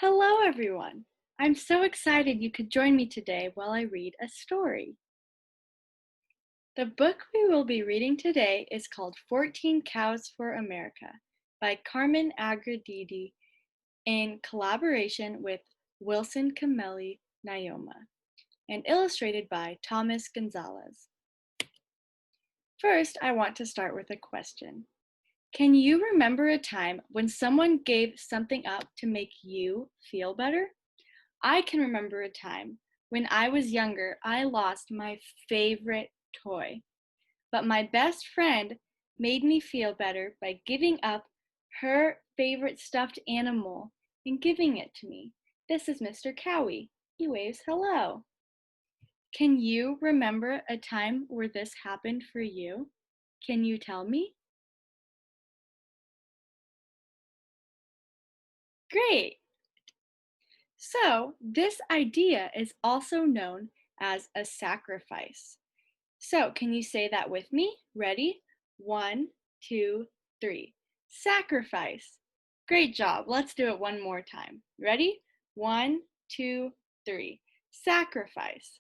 Hello, everyone. I'm so excited you could join me today while I read a story. The book we will be reading today is called 14 Cows for America by Carmen Agredidi in collaboration with Wilson Cameli Nyoma and illustrated by Thomas Gonzalez. First, I want to start with a question. Can you remember a time when someone gave something up to make you feel better? I can remember a time when I was younger, I lost my favorite toy. But my best friend made me feel better by giving up her favorite stuffed animal and giving it to me. This is Mr. Cowie. He waves hello. Can you remember a time where this happened for you? Can you tell me? Great! So, this idea is also known as a sacrifice. So, can you say that with me? Ready? 1, 2, 3. Sacrifice. Great job. Let's do it one more time. Ready? 1, 2, 3. Sacrifice.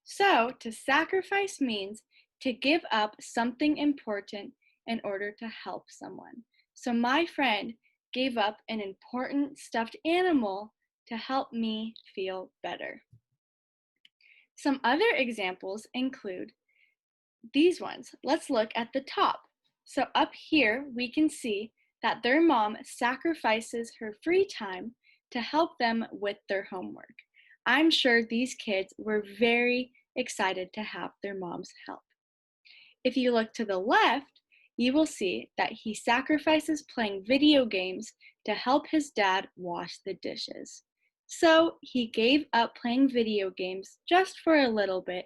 So, to sacrifice means to give up something important in order to help someone. So, my friend gave up an important stuffed animal to help me feel better. Some other examples include these ones. Let's look at the top. So up here, we can see that their mom sacrifices her free time to help them with their homework. I'm sure these kids were very excited to have their mom's help. If you look to the left, you will see that he sacrifices playing video games to help his dad wash the dishes. So he gave up playing video games just for a little bit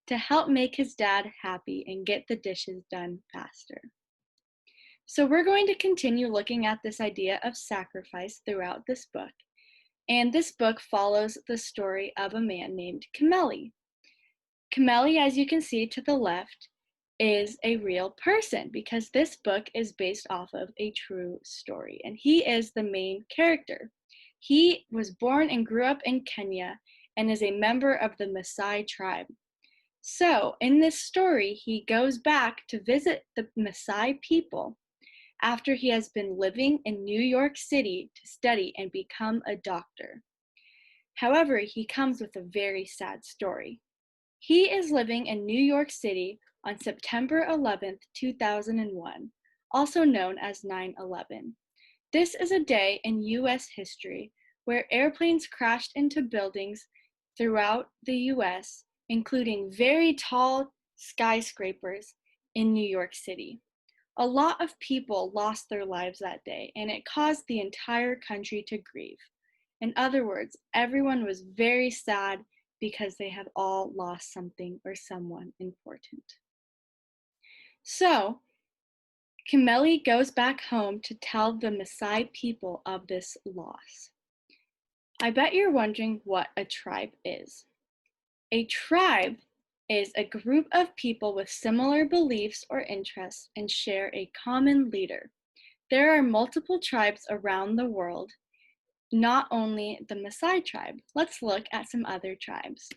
to help make his dad happy and get the dishes done faster. So we're going to continue looking at this idea of sacrifice throughout this book. And this book follows the story of a man named Cameli. Cameli, as you can see to the left, is a real person because this book is based off of a true story, and he is the main character. He was born and grew up in Kenya and is a member of the Maasai tribe. So, in this story, he goes back to visit the Maasai people after he has been living in New York City to study and become a doctor. However, he comes with a very sad story. He is living in New York City on September 11th, 2001, also known as 9/11. This is a day in US history where airplanes crashed into buildings throughout the US, including very tall skyscrapers in New York City. A lot of people lost their lives that day, and it caused the entire country to grieve. In other words, everyone was very sad because they have all lost something or someone important. So, Cameli goes back home to tell the Maasai people of this loss. I bet you're wondering what a tribe is. A tribe is a group of people with similar beliefs or interests and share a common leader. There are multiple tribes around the world, not only the Maasai tribe. Let's look at some other tribes.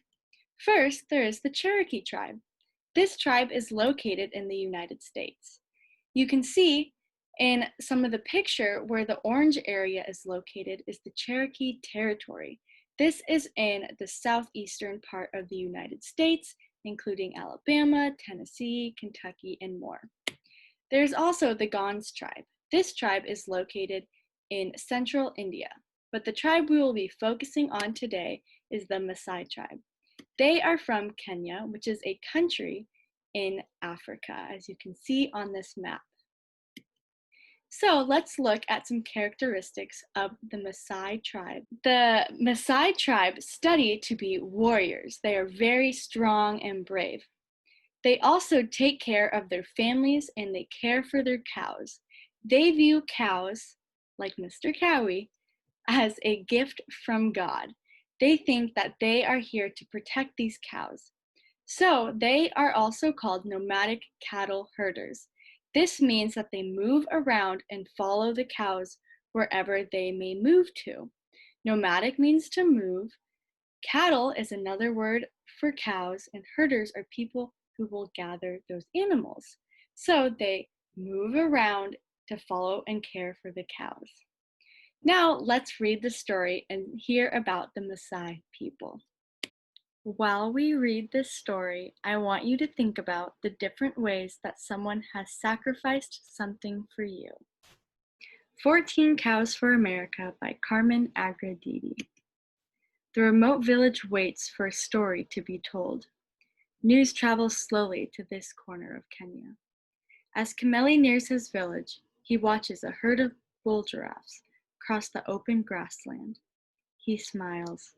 First, there is the Cherokee tribe. This tribe is located in the United States. You can see in some of the picture where the orange area is located is the Cherokee Territory. This is in the southeastern part of the United States, including Alabama, Tennessee, Kentucky, and more. There's also the Gonds tribe. This tribe is located in central India, but the tribe we will be focusing on today is the Maasai tribe. They are from Kenya, which is a country in Africa, as you can see on this map. So let's look at some characteristics of the Maasai tribe. The Maasai tribe study to be warriors. They are very strong and brave. They also take care of their families and they care for their cows. They view cows, like Mr. Cowie, as a gift from God. They think that they are here to protect these cows. So they are also called nomadic cattle herders. This means that they move around and follow the cows wherever they may move to. Nomadic means to move. Cattle is another word for cows, and herders are people who will gather those animals. So they move around to follow and care for the cows. Now let's read the story and hear about the Maasai people. While we read this story, I want you to think about the different ways that someone has sacrificed something for you. 14 Cows for America by Carmen Agradidi. The remote village waits for a story to be told. News travels slowly to this corner of Kenya. As Kameli nears his village, he watches a herd of bull giraffes cross the open grassland. He smiles.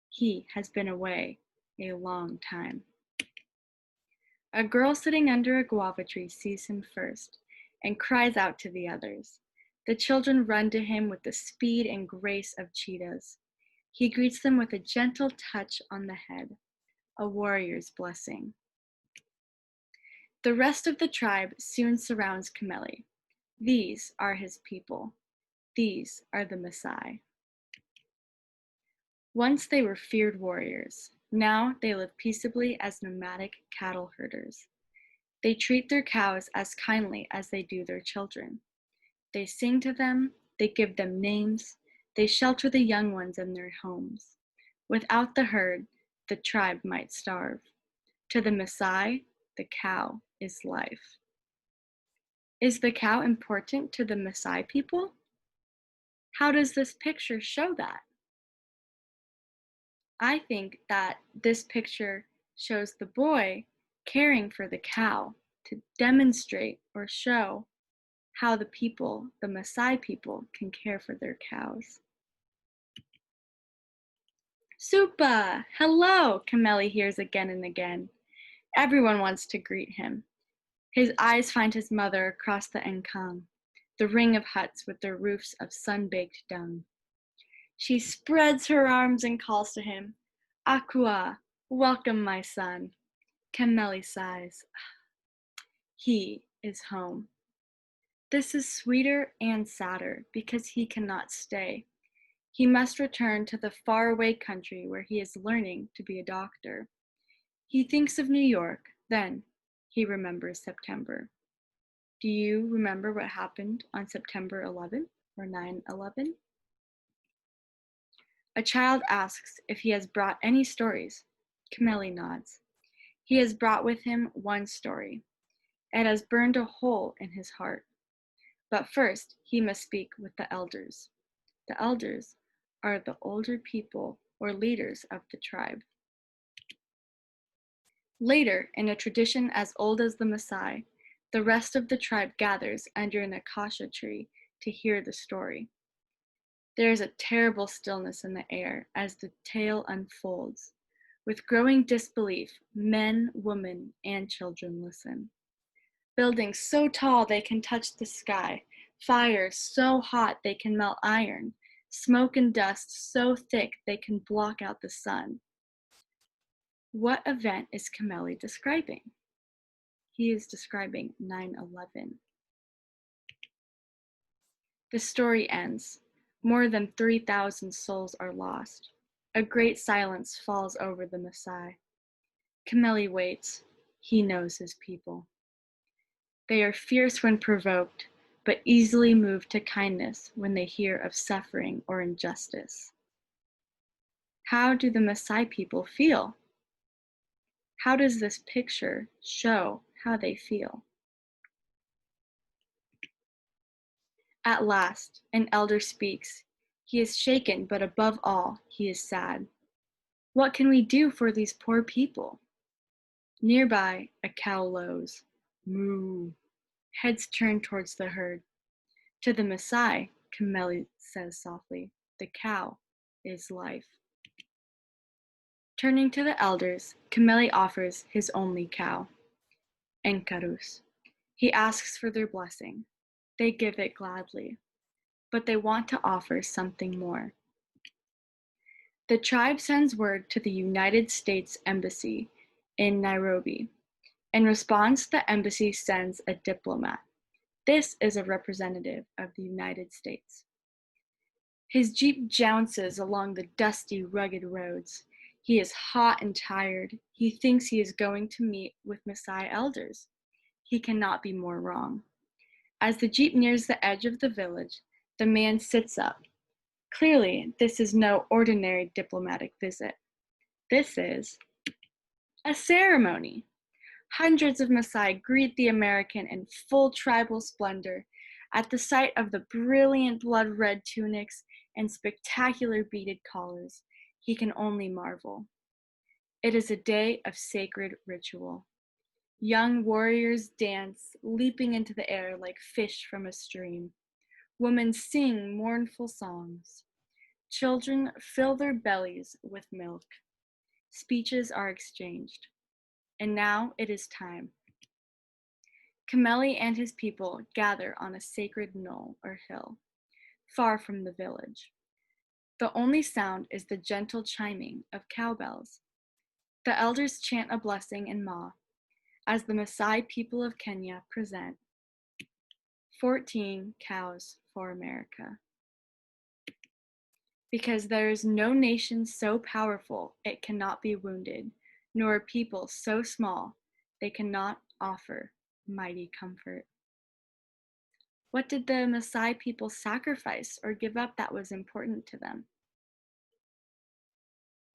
He has been away a long time. A girl sitting under a guava tree sees him first and cries out to the others. The children run to him with the speed and grace of cheetahs. He greets them with a gentle touch on the head, a warrior's blessing. The rest of the tribe soon surrounds Kameli. These are his people. These are the Maasai. Once they were feared warriors. Now they live peaceably as nomadic cattle herders. They treat their cows as kindly as they do their children. They sing to them, they give them names, they shelter the young ones in their homes. Without the herd, the tribe might starve. To the Maasai, the cow is life. Is the cow important to the Maasai people? How does this picture show that? I think that this picture shows the boy caring for the cow to demonstrate or show how the people, the Maasai people, can care for their cows. Supa! Hello! Kameli hears again and again. Everyone wants to greet him. His eyes find his mother across the Nkang, the ring of huts with their roofs of sun-baked dung. She spreads her arms and calls to him, Akua, welcome my son. Kameli sighs. He is home. This is sweeter and sadder because he cannot stay. He must return to the faraway country where he is learning to be a doctor. He thinks of New York, then he remembers September. Do you remember what happened on September 11th or 9/11? A child asks if he has brought any stories. Kameli nods. He has brought with him one story. It has burned a hole in his heart. But first, he must speak with the elders. The elders are the older people or leaders of the tribe. Later, in a tradition as old as the Maasai, the rest of the tribe gathers under an acacia tree to hear the story. There is a terrible stillness in the air as the tale unfolds. With growing disbelief, men, women, and children listen. Buildings so tall they can touch the sky, fires so hot they can melt iron, smoke and dust so thick they can block out the sun. What event is Kameli describing? He is describing 9/11. The story ends. More than 3,000 souls are lost. A great silence falls over the Maasai. Kameli waits. He knows his people. They are fierce when provoked, but easily moved to kindness when they hear of suffering or injustice. How do the Maasai people feel? How does this picture show how they feel? At last, an elder speaks. He is shaken, but above all, he is sad. What can we do for these poor people? Nearby, a cow lows. Moo. Heads turn towards the herd. To the Maasai, Kameli says softly, the cow is life. Turning to the elders, Kameli offers his only cow, Enkarus. He asks for their blessing. They give it gladly, but they want to offer something more. The tribe sends word to the United States Embassy in Nairobi. In response, the embassy sends a diplomat. This is a representative of the United States. His jeep jounces along the dusty, rugged roads. He is hot and tired. He thinks he is going to meet with Maasai elders. He cannot be more wrong. As the jeep nears the edge of the village, the man sits up. Clearly, this is no ordinary diplomatic visit. This is a ceremony. Hundreds of Maasai greet the American in full tribal splendor. At the sight of the brilliant blood-red tunics and spectacular beaded collars, he can only marvel. It is a day of sacred ritual. Young warriors dance, leaping into the air like fish from a stream. Women sing mournful songs. Children fill their bellies with milk. Speeches are exchanged. And now it is time. Kameli and his people gather on a sacred knoll or hill, far from the village. The only sound is the gentle chiming of cowbells. The elders chant a blessing in Ma as the Maasai people of Kenya present 14 cows for America. Because there is no nation so powerful it cannot be wounded, nor a people so small they cannot offer mighty comfort. What did the Maasai people sacrifice or give up that was important to them?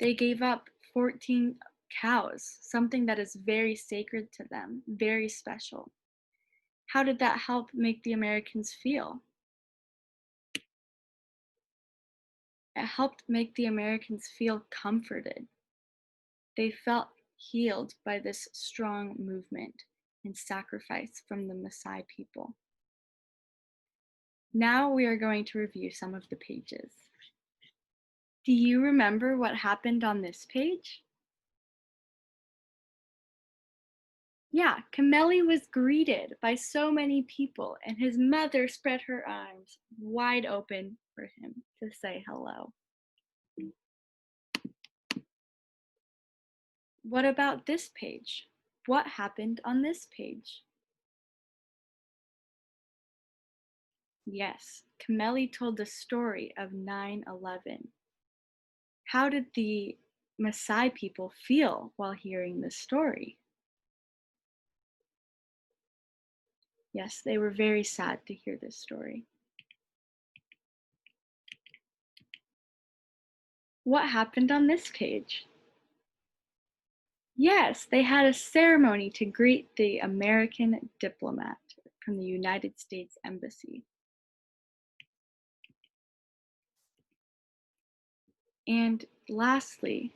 They gave up 14 cows, something that is very sacred to them, very special. How did that help make the Americans feel? It helped make the Americans feel comforted. They felt healed by this strong movement and sacrifice from the Maasai people. Now we are going to review some of the pages. Do you remember what happened on this page? Yeah, Kameli was greeted by so many people, and his mother spread her arms wide open for him to say hello. What about this page? What happened on this page? Yes, Kameli told the story of 9/11. How did the Maasai people feel while hearing this story? Yes, they were very sad to hear this story. What happened on this page? Yes, they had a ceremony to greet the American diplomat from the United States Embassy. And lastly,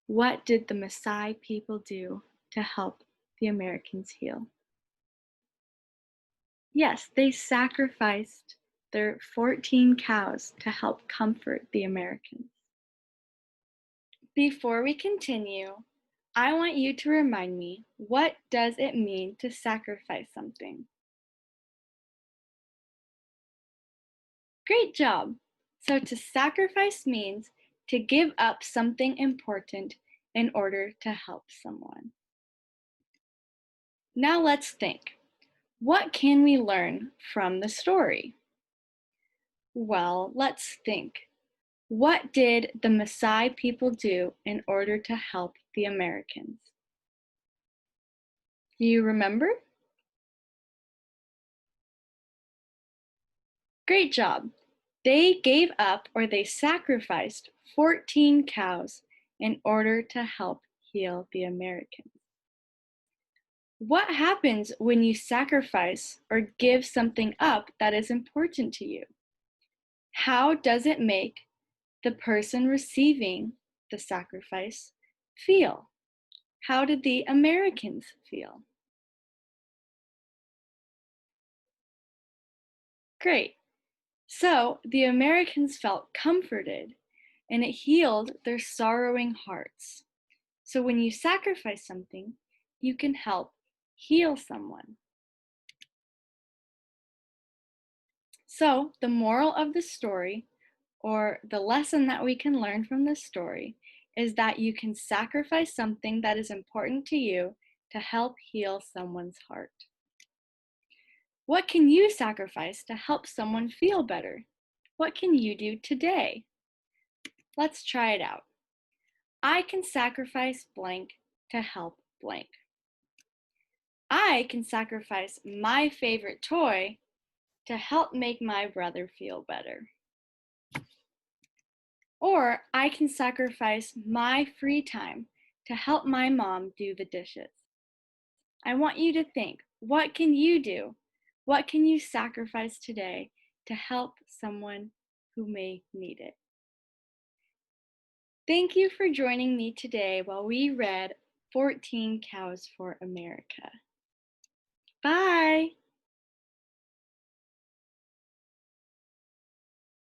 what did the Maasai people do to help the Americans heal? Yes, they sacrificed their 14 cows to help comfort the Americans. Before we continue, I want you to remind me, what does it mean to sacrifice something? Great job! So to sacrifice means to give up something important in order to help someone. Now let's think. What can we learn from the story? Well, let's think. What did the Maasai people do in order to help the Americans? Do you remember? Great job. They gave up or they sacrificed 14 cows in order to help heal the Americans. What happens when you sacrifice or give something up that is important to you? How does it make the person receiving the sacrifice feel? How did the Americans feel? Great. So the Americans felt comforted and it healed their sorrowing hearts. So when you sacrifice something, you can help heal someone. So the moral of the story, or the lesson that we can learn from this story, is that you can sacrifice something that is important to you to help heal someone's heart. What can you sacrifice to help someone feel better? What can you do today? Let's try it out. I can sacrifice blank to help blank. I can sacrifice my favorite toy to help make my brother feel better. Or I can sacrifice my free time to help my mom do the dishes. I want you to think, what can you do? What can you sacrifice today to help someone who may need it? Thank you for joining me today while we read 14 Cows for America. Bye!